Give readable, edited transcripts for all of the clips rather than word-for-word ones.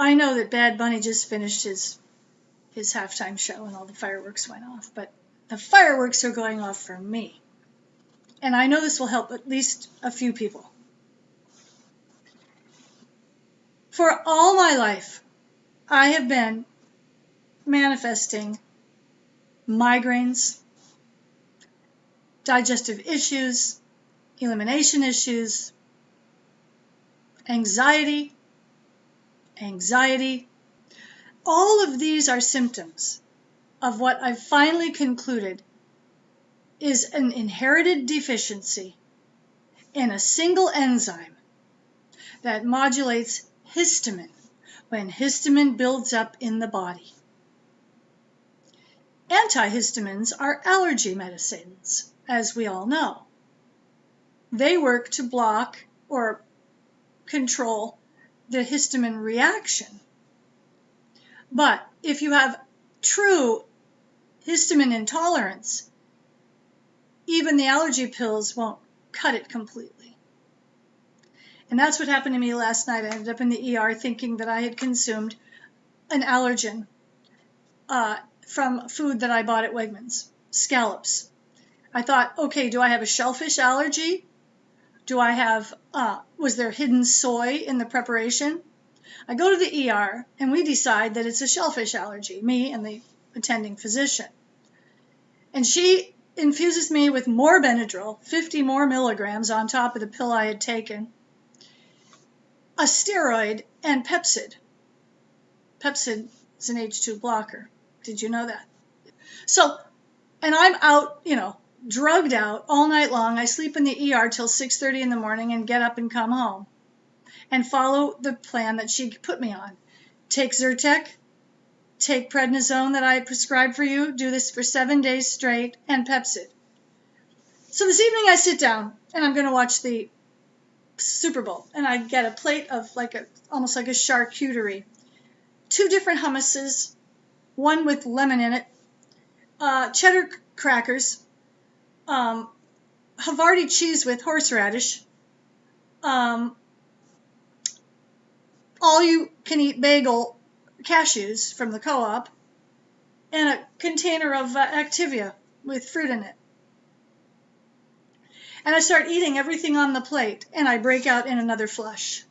I know that Bad Bunny just finished his halftime show and all the fireworks went off, but the fireworks are going off for me. And I know this will help at least a few people. For all my life, I have been manifesting migraines, digestive issues, elimination issues, anxiety. All of these are symptoms of what I've finally concluded is an inherited deficiency in a single enzyme that modulates histamine when histamine builds up in the body. Antihistamines are allergy medicines, as we all know. They work to block or control the histamine reaction. But if you have true histamine intolerance, even the allergy pills won't cut it completely. And that's what happened to me last night. I ended up in the ER thinking that I had consumed an allergen from food that I bought at Wegmans, scallops. I thought, okay, do I have a shellfish allergy? Do I have, was there hidden soy in the preparation? I go to the ER and we decide that it's a shellfish allergy, me and the attending physician. And she infuses me with more Benadryl, 50 more milligrams on top of the pill I had taken, a steroid, and Pepsid. Pepsid is an H2 blocker. Did you know that? So, and I'm out, drugged out all night long. I sleep in the ER till 6:30 in the morning and get up and come home and follow the plan that she put me on. Take Zyrtec, take prednisone that I prescribed for you, do this for 7 days straight, and Pepsid. So this evening I sit down and I'm going to watch the Super Bowl, and I get a plate of almost like a charcuterie. 2 different hummuses, one with lemon in it, cheddar crackers, Havarti cheese with horseradish, all-you-can-eat bagel cashews from the co-op, and a container of Activia with fruit in it. And I start eating everything on the plate, and I break out in another flush.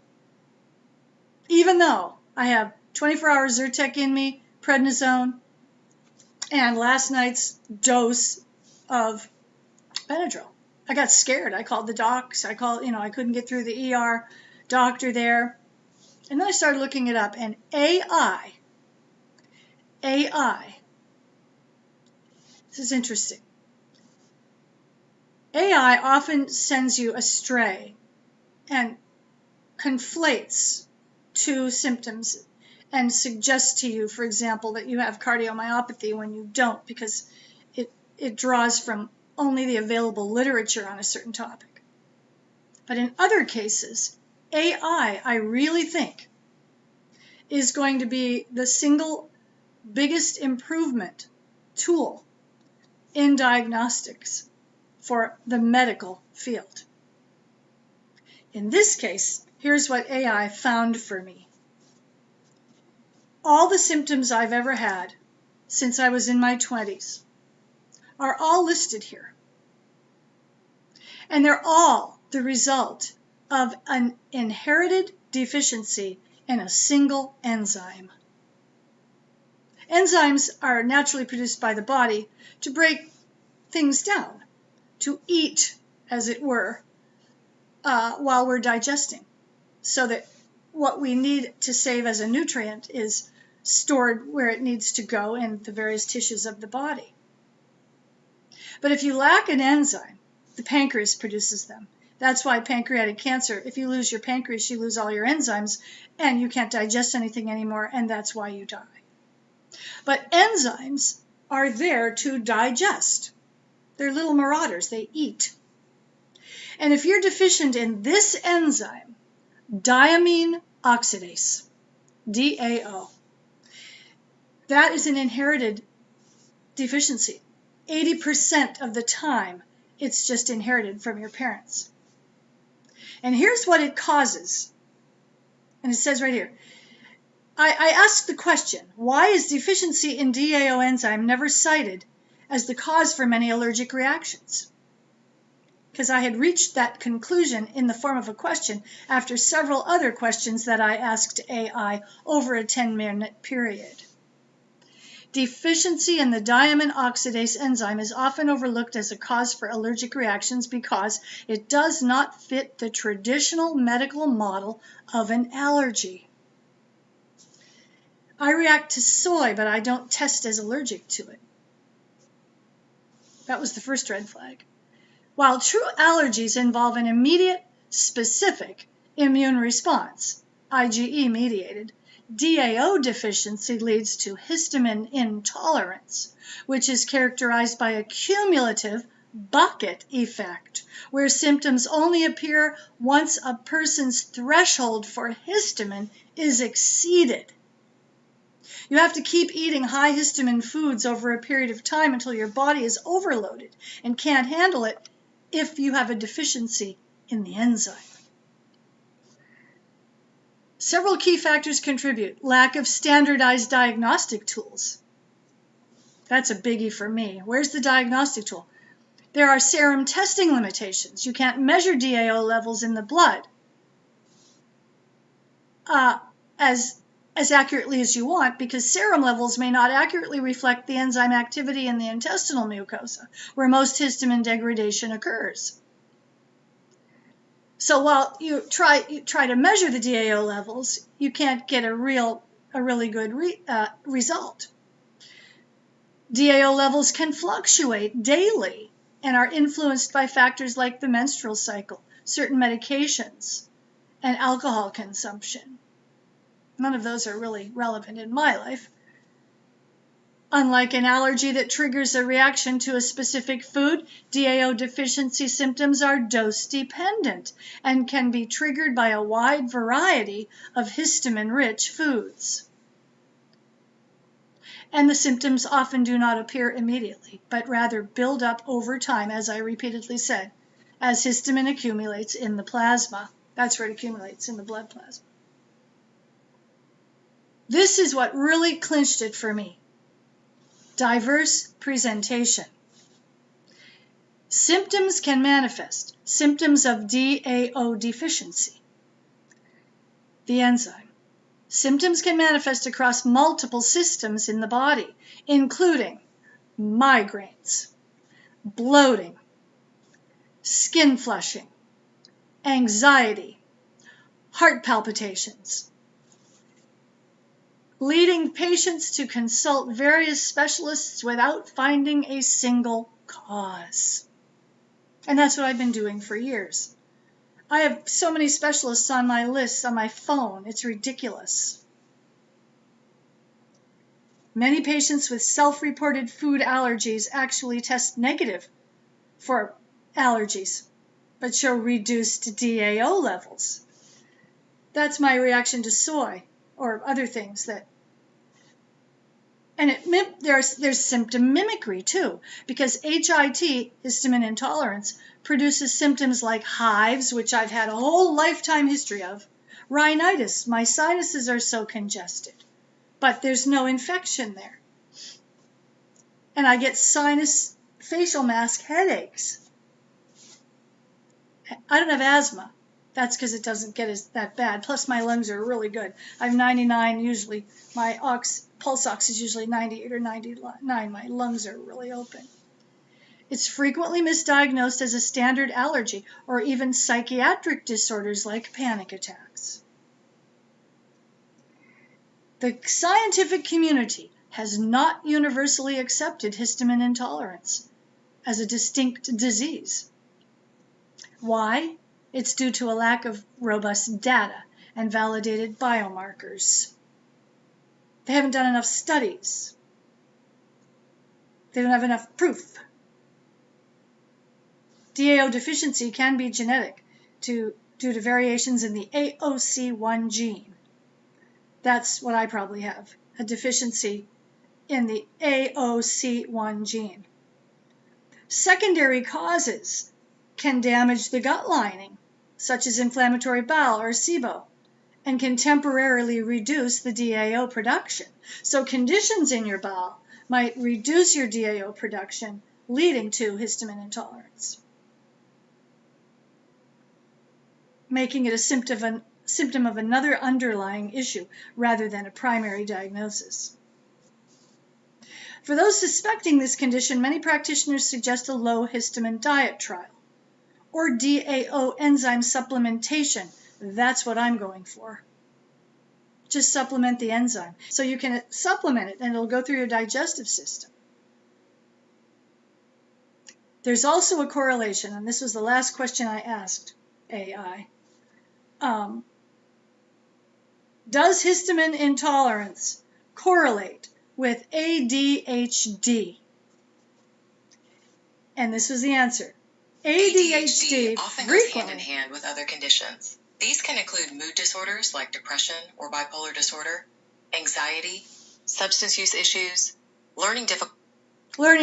Even though I have 24-hour Zyrtec in me, prednisone, and last night's dose of Benadryl. I got scared. I called the docs. I couldn't get through the ER doctor there. And then I started looking it up, and AI, this is interesting. AI often sends you astray and conflates 2 symptoms and suggests to you, for example, that you have cardiomyopathy when you don't, because it draws from only the available literature on a certain topic. But in other cases, AI, I really think, is going to be the single biggest improvement tool in diagnostics for the medical field. In this case, here's what AI found for me. All the symptoms I've ever had since I was in my 20s are all listed here. And they're all the result of an inherited deficiency in a single enzyme. Enzymes are naturally produced by the body to break things down, to eat, as it were, while we're digesting, so that what we need to save as a nutrient is stored where it needs to go in the various tissues of the body. But if you lack an enzyme, the pancreas produces them. That's why pancreatic cancer, if you lose your pancreas, you lose all your enzymes, and you can't digest anything anymore, and that's why you die. But enzymes are there to digest. They're little marauders. They eat. And if you're deficient in this enzyme, diamine oxidase, DAO, that is an inherited deficiency. 80% of the time, it's just inherited from your parents. And here's what it causes. And it says right here, I asked the question, why is deficiency in DAO enzyme never cited as the cause for many allergic reactions? Because I had reached that conclusion in the form of a question after several other questions that I asked AI over a 10-minute period. Deficiency in the diamine oxidase enzyme is often overlooked as a cause for allergic reactions because it does not fit the traditional medical model of an allergy. I react to soy, but I don't test as allergic to it. That was the first red flag. While true allergies involve an immediate, specific immune response, IgE mediated, DAO deficiency leads to histamine intolerance, which is characterized by a cumulative bucket effect, where symptoms only appear once a person's threshold for histamine is exceeded. You have to keep eating high histamine foods over a period of time until your body is overloaded and can't handle it if you have a deficiency in the enzyme. Several key factors contribute. Lack of standardized diagnostic tools. That's a biggie for me. Where's the diagnostic tool? There are serum testing limitations. You can't measure DAO levels in the blood as accurately as you want, because serum levels may not accurately reflect the enzyme activity in the intestinal mucosa, where most histamine degradation occurs. So while you try to measure the DAO levels, you can't get a really good result. DAO levels can fluctuate daily and are influenced by factors like the menstrual cycle, certain medications, and alcohol consumption. None of those are really relevant in my life. Unlike an allergy that triggers a reaction to a specific food, DAO deficiency symptoms are dose-dependent and can be triggered by a wide variety of histamine-rich foods. And the symptoms often do not appear immediately, but rather build up over time, as I repeatedly said, as histamine accumulates in the plasma. That's where it accumulates, in the blood plasma. This is what really clinched it for me. Diverse presentation. Symptoms can manifest. Symptoms of DAO deficiency. The enzyme. Symptoms can manifest across multiple systems in the body, including migraines, bloating, skin flushing, anxiety, heart palpitations, leading patients to consult various specialists without finding a single cause. And that's what I've been doing for years. I have so many specialists on my list on my phone, it's ridiculous. Many patients with self-reported food allergies actually test negative for allergies, but show reduced DAO levels. That's my reaction to soy or other things that. And there's symptom mimicry too, because HIT, histamine intolerance, produces symptoms like hives, which I've had a whole lifetime history of, rhinitis, my sinuses are so congested, but there's no infection there. And I get sinus facial mask headaches. I don't have asthma. That's because it doesn't get that bad. Plus, my lungs are really good. I'm 99 usually. My pulse ox is usually 98 or 99. My lungs are really open. It's frequently misdiagnosed as a standard allergy or even psychiatric disorders like panic attacks. The scientific community has not universally accepted histamine intolerance as a distinct disease. Why? It's due to a lack of robust data and validated biomarkers. They haven't done enough studies. They don't have enough proof. DAO deficiency can be genetic due to variations in the AOC1 gene. That's what I probably have, a deficiency in the AOC1 gene. Secondary causes can damage the gut lining, such as inflammatory bowel or SIBO, and can temporarily reduce the DAO production. So conditions in your bowel might reduce your DAO production, leading to histamine intolerance, making it a symptom of another underlying issue rather than a primary diagnosis. For those suspecting this condition, many practitioners suggest a low histamine diet trial or DAO enzyme supplementation. That's what I'm going for. Just supplement the enzyme. So you can supplement it and it'll go through your digestive system. There's also a correlation, and this was the last question I asked AI. Does histamine intolerance correlate with ADHD? And this was the answer. ADHD often goes hand in hand with other conditions. These can include mood disorders like depression or bipolar disorder, anxiety, substance use issues, learning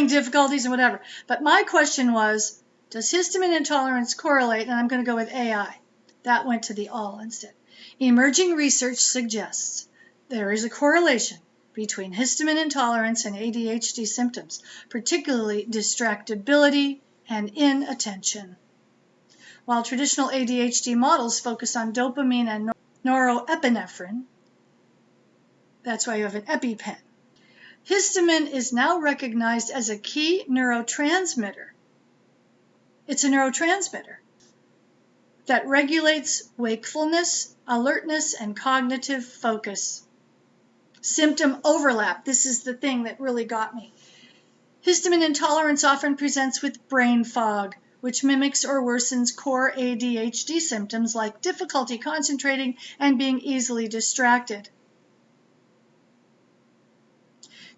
difficulties, and whatever. But my question was, does histamine intolerance correlate? And I'm going to go with AI. That went to the all instead. Emerging research suggests there is a correlation between histamine intolerance and ADHD symptoms, particularly distractibility and inattention. While traditional ADHD models focus on dopamine and norepinephrine, that's why you have an EpiPen, histamine is now recognized as a key neurotransmitter. It's a neurotransmitter that regulates wakefulness, alertness, and cognitive focus. Symptom overlap. This is the thing that really got me. Histamine intolerance often presents with brain fog, which mimics or worsens core ADHD symptoms like difficulty concentrating and being easily distracted.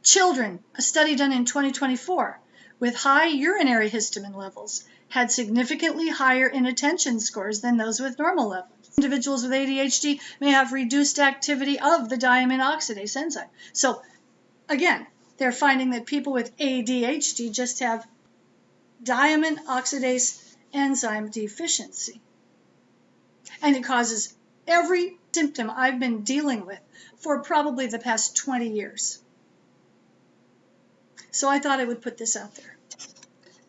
Children, a study done in 2024, with high urinary histamine levels, had significantly higher inattention scores than those with normal levels. Individuals with ADHD may have reduced activity of the diamine oxidase enzyme. So, again, they're finding that people with ADHD just have diamine oxidase enzyme deficiency. And it causes every symptom I've been dealing with for probably the past 20 years. So I thought I would put this out there.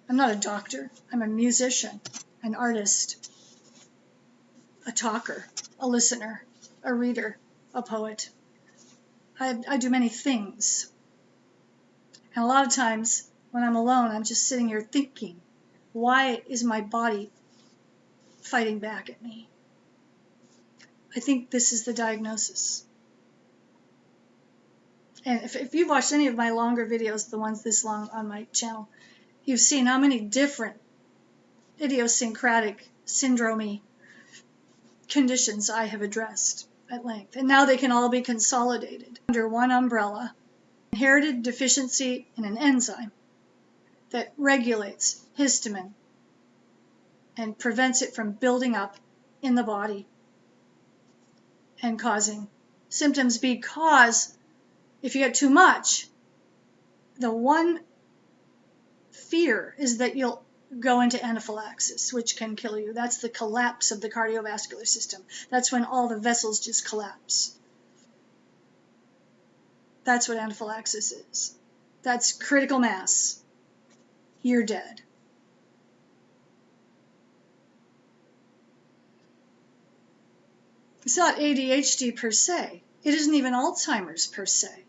I'm not a doctor. I'm a musician, an artist, a talker, a listener, a reader, a poet. I do many things. And a lot of times when I'm alone, I'm just sitting here thinking, why is my body fighting back at me? I think this is the diagnosis. And if you've watched any of my longer videos, the ones this long on my channel, you've seen how many different idiosyncratic syndrome conditions I have addressed at length. And now they can all be consolidated under one umbrella. Inherited deficiency in an enzyme that regulates histamine and prevents it from building up in the body and causing symptoms, because if you get too much, the one fear is that you'll go into anaphylaxis, which can kill you. That's the collapse of the cardiovascular system. That's when all the vessels just collapse. That's what anaphylaxis is. That's critical mass. You're dead. It's not ADHD per se. It isn't even Alzheimer's per se.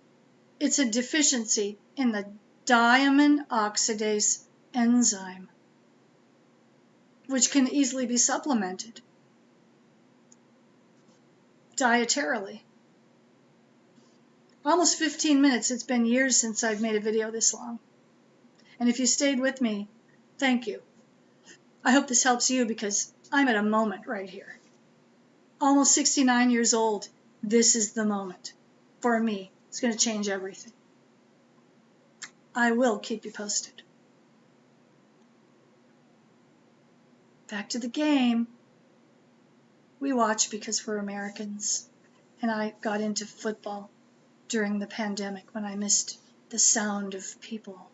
It's a deficiency in the diamine oxidase enzyme, which can easily be supplemented dietarily. Almost 15 minutes. It's been years since I've made a video this long. And if you stayed with me, thank you. I hope this helps you, because I'm at a moment right here. Almost 69 years old. This is the moment. For me, it's going to change everything. I will keep you posted. Back to the game. We watch because we're Americans. And I got into football during the pandemic when I missed the sound of people.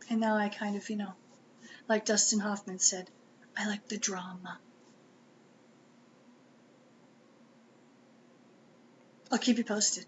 And now I kind of, like Dustin Hoffman said, I like the drama. I'll keep you posted.